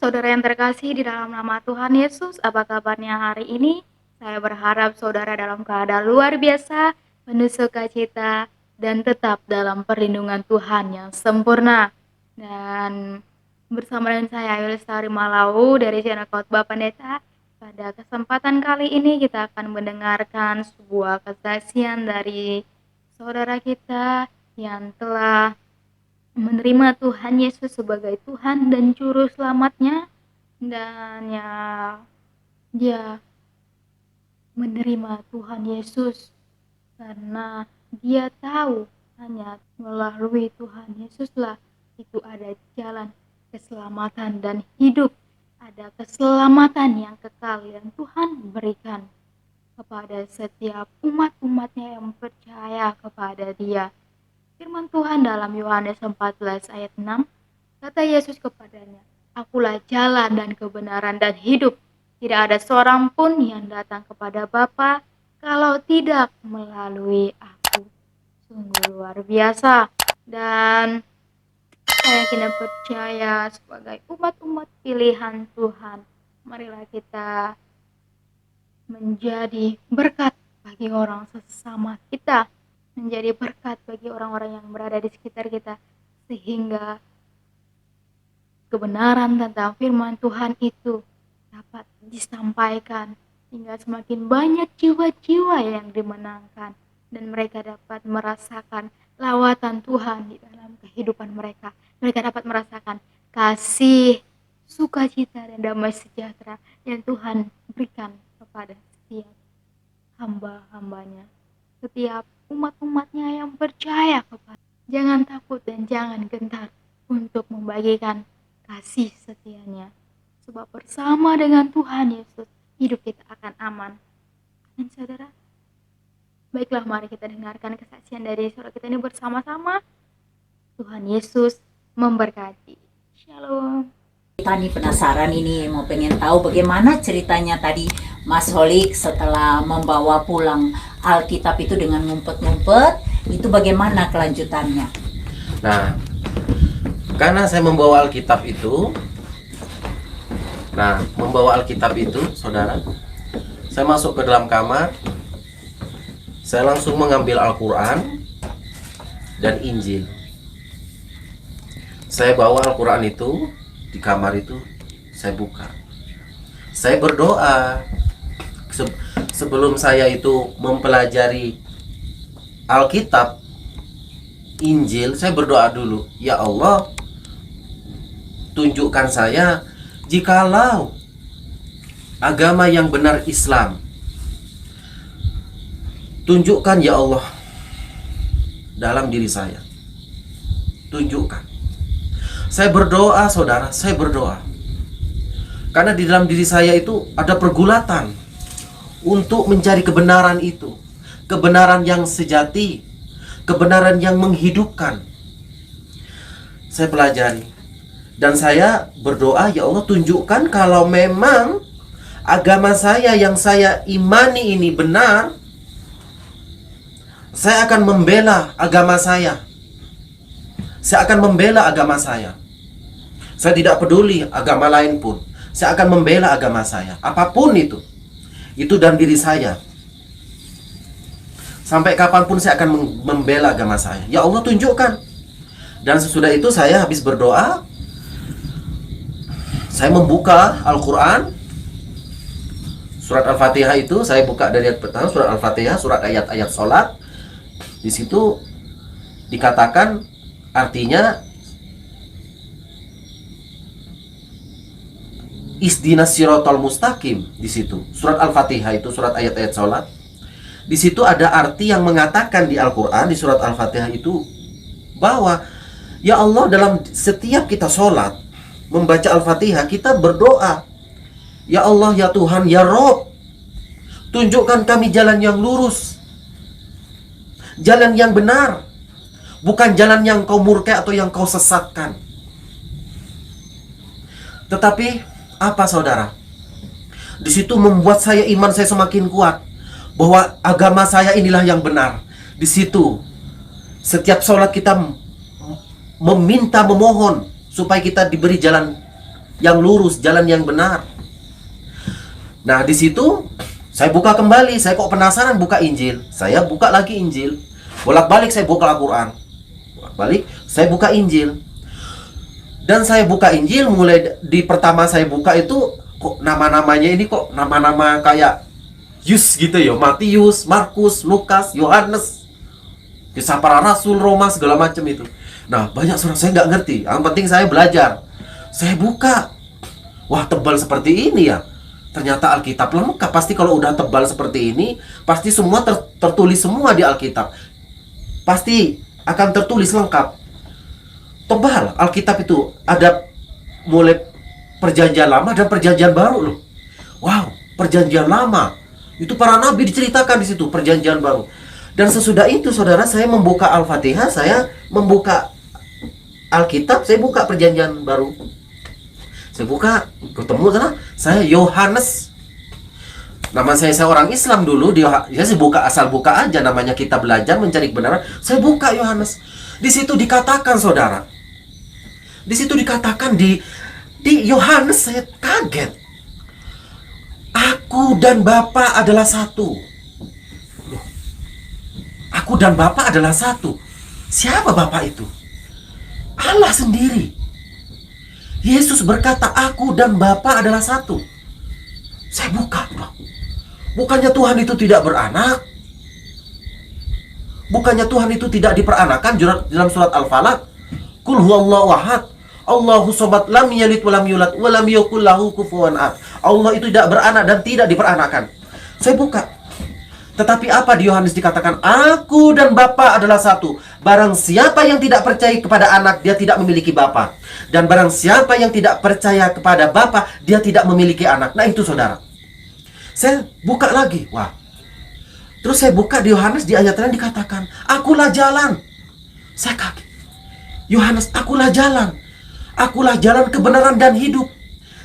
Saudara yang terkasih di dalam nama Tuhan Yesus, apa kabarnya hari ini? Saya berharap saudara dalam keadaan luar biasa, penuh sukacita, dan tetap dalam perlindungan Tuhan yang sempurna. Dan bersama dengan saya Ayu Lestari Malau dari channel Khotbah Pendeta, pada kesempatan kali ini kita akan mendengarkan sebuah kesaksian dari saudara kita yang telah menerima Tuhan Yesus sebagai Tuhan dan Juru Selamatnya, dan ya dia menerima Tuhan Yesus karena dia tahu hanya melalui Tuhan Yesuslah itu ada jalan keselamatan dan hidup, ada keselamatan yang kekal yang Tuhan berikan kepada setiap umat-umatnya yang percaya kepada dia. Firman Tuhan dalam Yohanes 14 ayat 6, kata Yesus kepadanya, "Akulah jalan dan kebenaran dan hidup. Tidak ada seorang pun yang datang kepada Bapa kalau tidak melalui aku." Sungguh luar biasa. Dan saya kini percaya sebagai umat-umat pilihan Tuhan, marilah kita menjadi berkat bagi orang sesama kita, menjadi berkat bagi orang-orang yang berada di sekitar kita, sehingga kebenaran tentang firman Tuhan itu dapat disampaikan hingga semakin banyak jiwa-jiwa yang dimenangkan dan mereka dapat merasakan lawatan Tuhan di dalam kehidupan mereka. Mereka dapat merasakan kasih, sukacita, dan damai sejahtera yang Tuhan berikan kepada setiap hamba-hambanya, setiap umat-umatnya yang percaya kepada. Jangan takut dan jangan gentar untuk membagikan kasih setianya, sebab bersama dengan Tuhan Yesus hidup kita akan aman. Dan saudara, baiklah mari kita dengarkan kesaksian dari saudara kita ini bersama-sama. Tuhan Yesus memberkati. Shalom. Kita nih penasaran ini, mau pengen tahu bagaimana ceritanya tadi Mas Holik setelah membawa pulang Alkitab itu dengan ngumpet-ngumpet, itu bagaimana kelanjutannya? Nah, karena saya membawa Alkitab itu, saudara, saya masuk ke dalam kamar, saya langsung mengambil Al-Quran dan Injil. Saya bawa Al-Quran itu di kamar itu, saya buka, saya berdoa. Sebelum saya itu mempelajari Alkitab, Injil, saya berdoa dulu, ya Allah, tunjukkan saya jikalau agama yang benar Islam. Tunjukkan ya Allah dalam diri saya. Tunjukkan. Saya berdoa saudara, saya berdoa. Karena di dalam diri saya itu ada pergulatan untuk mencari kebenaran itu. Kebenaran yang sejati, kebenaran yang menghidupkan. Saya pelajari. Dan saya berdoa, ya Allah tunjukkan kalau memang agama saya yang saya imani ini benar, saya akan membela agama saya. Saya akan membela agama saya. Saya tidak peduli agama lain pun. Saya akan membela agama saya. Apapun itu. Itu dalam diri saya. Sampai kapanpun saya akan membela agama saya. Ya Allah tunjukkan. Dan sesudah itu saya habis berdoa, saya membuka Al-Quran. Surat Al-Fatihah itu saya buka dari ayat pertama, surat Al-Fatihah, surat ayat-ayat sholat. Di situ dikatakan artinya Ihdinas siratal mustaqim. Di situ surat Al-Fatihah itu surat ayat-ayat sholat. Di situ ada arti yang mengatakan di Al-Quran, di surat Al-Fatihah itu, bahwa ya Allah dalam setiap kita sholat membaca Al-Fatihah, kita berdoa, ya Allah, ya Tuhan, ya Rob, tunjukkan kami jalan yang lurus, jalan yang benar, bukan jalan yang kau murka atau yang kau sesatkan. Tetapi apa saudara? Di situ membuat saya, iman saya semakin kuat bahwa agama saya inilah yang benar. Di situ setiap sholat kita meminta, memohon supaya kita diberi jalan yang lurus, jalan yang benar. Nah, di situ saya buka kembali, saya kok penasaran buka Injil. Saya buka lagi Injil. Bolak-balik saya buka Al-Quran. Bolak-balik saya buka Injil. Dan saya buka Injil, mulai di pertama saya buka itu kok nama-namanya ini kok nama-nama kayak Yus gitu ya, Matius, Markus, Lukas, Yohanes, kisah para rasul, Roma, segala macam itu. Nah, banyak surah saya nggak ngerti. Yang penting saya belajar. Saya buka, wah tebal seperti ini ya. Ternyata Alkitab lengkap. Pasti kalau udah tebal seperti ini, pasti semua tertulis semua di Alkitab. Pasti akan tertulis lengkap. Tebal Alkitab itu ada mulai perjanjian lama dan perjanjian baru loh. Wow, perjanjian lama itu para nabi diceritakan di situ, perjanjian baru. Dan sesudah itu saudara, saya membuka Al-Fatihah, saya membuka Alkitab, saya buka perjanjian baru. Saya buka, ketemu sana, saya Yohanes. Nama saya orang Islam dulu, saya buka, asal buka aja, namanya kita belajar mencari kebenaran. Saya buka Yohanes. Di situ dikatakan saudara. Di situ dikatakan di Yohanes, saya kaget. Aku dan Bapa adalah satu. Aku dan Bapa adalah satu. Siapa Bapa itu? Allah sendiri. Yesus berkata, aku dan Bapa adalah satu. Saya buka, Bang. Bukannya Tuhan itu tidak beranak? Bukannya Tuhan itu tidak diperanakan dalam surat Al-Falaq? Qul huwallahu ahad, Allahu samad, lam yalid wa lam yulad wa lam yakul lahu kufuwan ahad. Allah itu tidak beranak dan tidak diperanakan. Saya buka. Tetapi apa di Yohanes dikatakan, aku dan Bapa adalah satu. Barang siapa yang tidak percaya kepada anak, dia tidak memiliki Bapa. Dan barang siapa yang tidak percaya kepada Bapa, dia tidak memiliki anak. Nah itu saudara. Saya buka lagi. Wah. Terus saya buka di Yohanes, di ayat lain dikatakan, akulah jalan. Saya kaget. Yohanes, akulah jalan. Akulah jalan kebenaran dan hidup.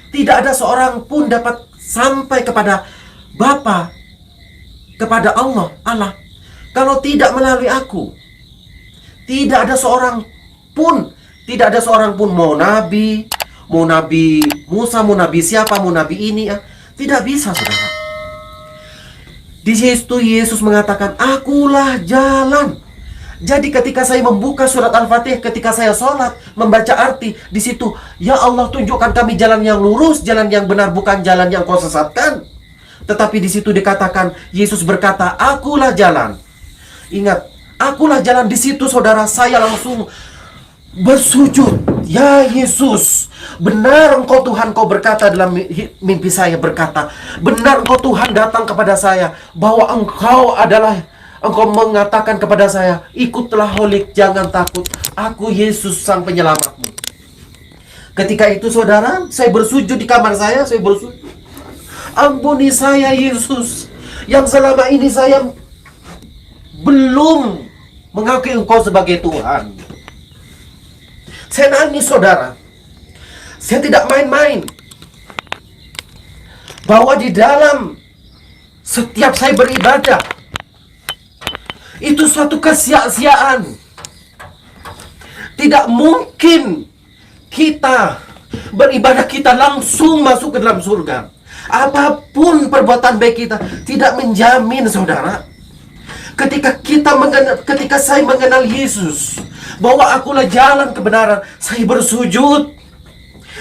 Tidak ada seorang pun dapat sampai kepada Bapa, kepada Allah, kalau tidak melalui aku. Tidak ada seorang pun, mau nabi Musa, mau nabi siapa, mau nabi ini, tidak bisa saudara. Di situ Yesus mengatakan, akulah jalan. Jadi ketika saya membuka surat Al-Fatihah, ketika saya sholat, membaca arti, di situ, ya Allah tunjukkan kami jalan yang lurus, jalan yang benar, bukan jalan yang kau sesatkan. Tetapi di situ dikatakan, Yesus berkata, akulah jalan. Ingat, akulah jalan. Di situ saudara, saya langsung bersujud. Ya Yesus, benar engkau Tuhan, kau berkata dalam mimpi saya, berkata, benar engkau Tuhan datang kepada saya, bahwa Engkau mengatakan kepada saya, ikutlah Holik, jangan takut. Aku Yesus sang penyelamatmu. Ketika itu saudara, saya bersujud di kamar saya bersujud. Ampuni saya Yesus, yang selama ini saya belum mengakui Engkau sebagai Tuhan. Saya nangis saudara. Saya tidak main-main. Bahwa di dalam setiap saya beribadah, itu suatu kesia-siaan. Tidak mungkin kita beribadah, kita langsung masuk ke dalam surga. Apapun perbuatan baik kita tidak menjamin saudara. Ketika saya mengenal Yesus, bahwa akulah jalan kebenaran, saya bersujud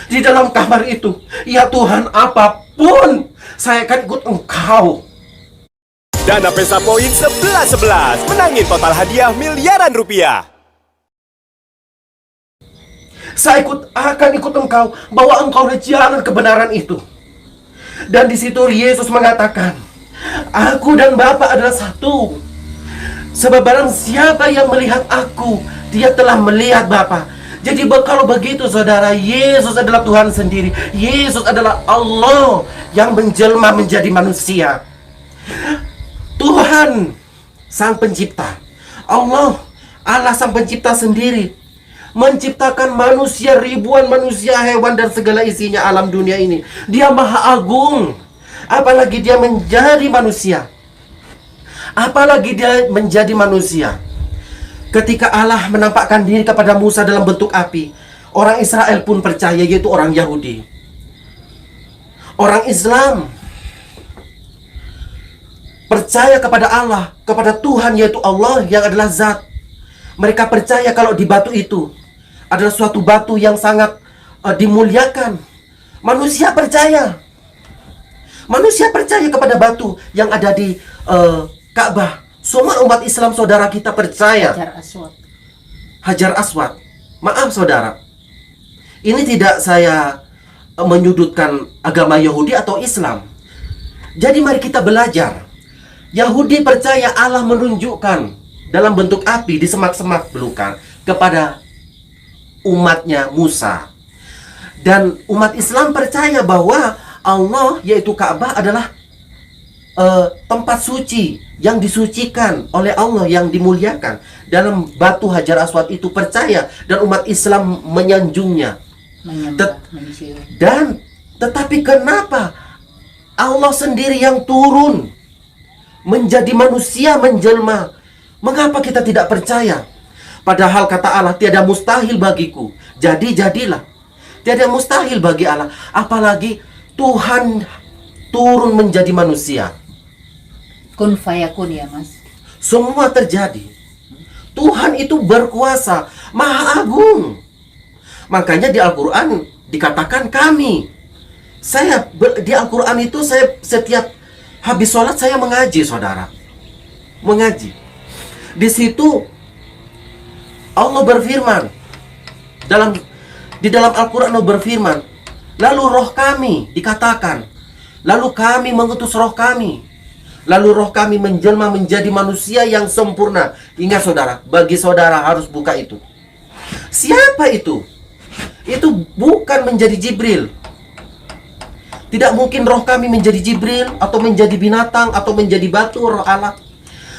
di dalam kamar itu. Ya Tuhan, apapun saya akan ikut Engkau. Dana Pesta Poin 11-11, menangin total hadiah miliaran rupiah. Saya akan ikut Engkau, bahwa Engkau adalah jalan kebenaran itu. Dan di situ Yesus mengatakan, aku dan Bapa adalah satu. Sebab barang siapa yang melihat aku, dia telah melihat Bapa. Jadi kalau begitu saudara, Yesus adalah Tuhan sendiri. Yesus adalah Allah yang menjelma menjadi manusia. Tuhan sang pencipta, Allah sang pencipta sendiri, menciptakan manusia, ribuan manusia, hewan dan segala isinya alam dunia ini. Dia maha agung. Apalagi dia menjadi manusia. Ketika Allah menampakkan diri kepada Musa dalam bentuk api, orang Israel pun percaya, yaitu orang Yahudi. Orang Islam percaya kepada Allah, kepada Tuhan yaitu Allah yang adalah zat. Mereka percaya kalau di batu itu adalah suatu batu yang sangat dimuliakan. Manusia percaya. Manusia percaya kepada batu yang ada di Ka'bah. Semua umat Islam saudara kita percaya. Hajar Aswad. Hajar Aswad. Maaf saudara, ini tidak saya menyudutkan agama Yahudi atau Islam. Jadi mari kita belajar. Yahudi percaya Allah menunjukkan dalam bentuk api di semak-semak belukar kepada umatnya Musa. Dan umat Islam percaya bahwa Allah yaitu Ka'bah adalah tempat suci yang disucikan oleh Allah, yang dimuliakan. Dalam batu Hajar Aswad itu percaya, dan umat Islam menyanjungnya. Dan tetapi kenapa Allah sendiri yang turun menjadi manusia, menjelma? Mengapa kita tidak percaya? Padahal kata Allah, tiada mustahil bagiku. Jadi jadilah. Tiada mustahil bagi Allah. Apalagi Tuhan turun menjadi manusia. Kun fayakun ya Mas. Semua terjadi. Tuhan itu berkuasa, Maha Agung. Makanya di Al-Quran dikatakan kami. Di Al-Quran itu saya setiap habis sholat saya mengaji, saudara. Mengaji. Di situ Allah berfirman. Di dalam Al-Quran Allah berfirman, lalu roh kami dikatakan, lalu kami mengutus roh kami. Lalu roh kami menjelma menjadi manusia yang sempurna. Ingat saudara, bagi saudara harus buka itu. Siapa itu? Itu bukan menjadi Jibril. Tidak mungkin roh kami menjadi Jibril, atau menjadi binatang, atau menjadi batu, roh Allah.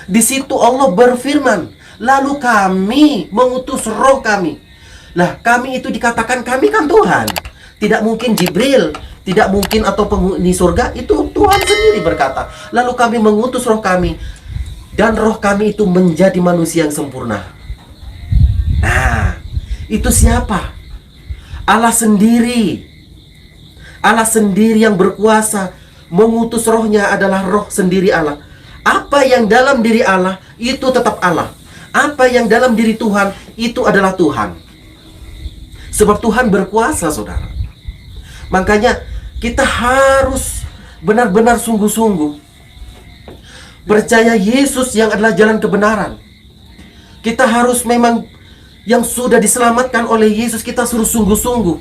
Di situ Allah berfirman, lalu kami mengutus roh kami. Lah, kami itu dikatakan kami kan Tuhan. Tidak mungkin Jibril, tidak mungkin atau penghuni surga. Itu Tuhan sendiri berkata, lalu kami mengutus roh kami, dan roh kami itu menjadi manusia yang sempurna. Nah, itu siapa? Allah sendiri. Allah sendiri yang berkuasa. Mengutus rohnya adalah roh sendiri Allah. Apa yang dalam diri Allah, itu tetap Allah. Apa yang dalam diri Tuhan, itu adalah Tuhan. Sebab Tuhan berkuasa, saudara. Makanya kita harus benar-benar sungguh-sungguh percaya Yesus yang adalah jalan kebenaran. Kita harus memang yang sudah diselamatkan oleh Yesus, kita suruh sungguh-sungguh.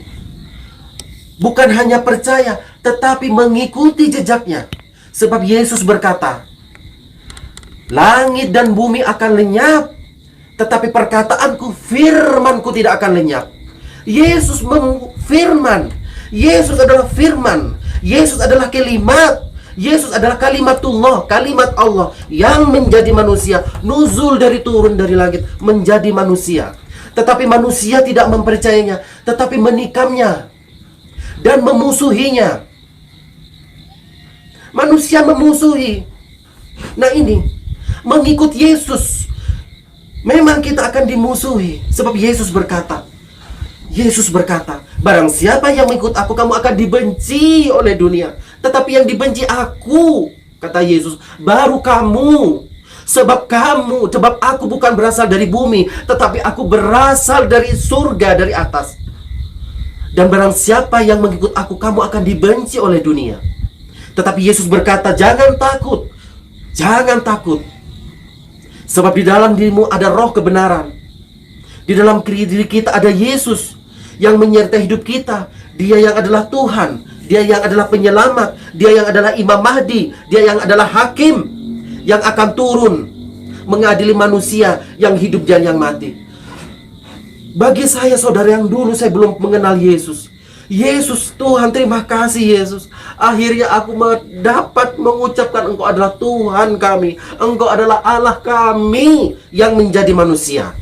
Bukan hanya percaya, tetapi mengikuti jejaknya. Sebab Yesus berkata, langit dan bumi akan lenyap, tetapi perkataanku, firmanku tidak akan lenyap. Yesus firman. Yesus adalah firman. Yesus adalah kalimat. Yesus adalah kalimatullah, kalimat Allah yang menjadi manusia, nuzul dari turun dari langit menjadi manusia. Tetapi manusia tidak mempercayainya, tetapi menikamnya dan memusuhinya. Manusia memusuhi. Nah ini, mengikut Yesus memang kita akan dimusuhi. Sebab Yesus berkata, barang siapa yang mengikut aku, kamu akan dibenci oleh dunia. Tetapi yang dibenci aku, kata Yesus, baru kamu. Sebab aku bukan berasal dari bumi, tetapi aku berasal dari surga, dari atas. Dan barang siapa yang mengikut aku, kamu akan dibenci oleh dunia. Tetapi Yesus berkata, jangan takut. Jangan takut. Sebab di dalam dirimu ada roh kebenaran. Di dalam diri kita ada Yesus yang menyertai hidup kita. Dia yang adalah Tuhan, Dia yang adalah penyelamat, Dia yang adalah Imam Mahdi, Dia yang adalah Hakim yang akan turun mengadili manusia yang hidup dan yang mati. Bagi saya, saudara, yang dulu saya belum mengenal Yesus, Tuhan, terima kasih Yesus. Akhirnya aku dapat mengucapkan Engkau adalah Tuhan kami, Engkau adalah Allah kami yang menjadi manusia.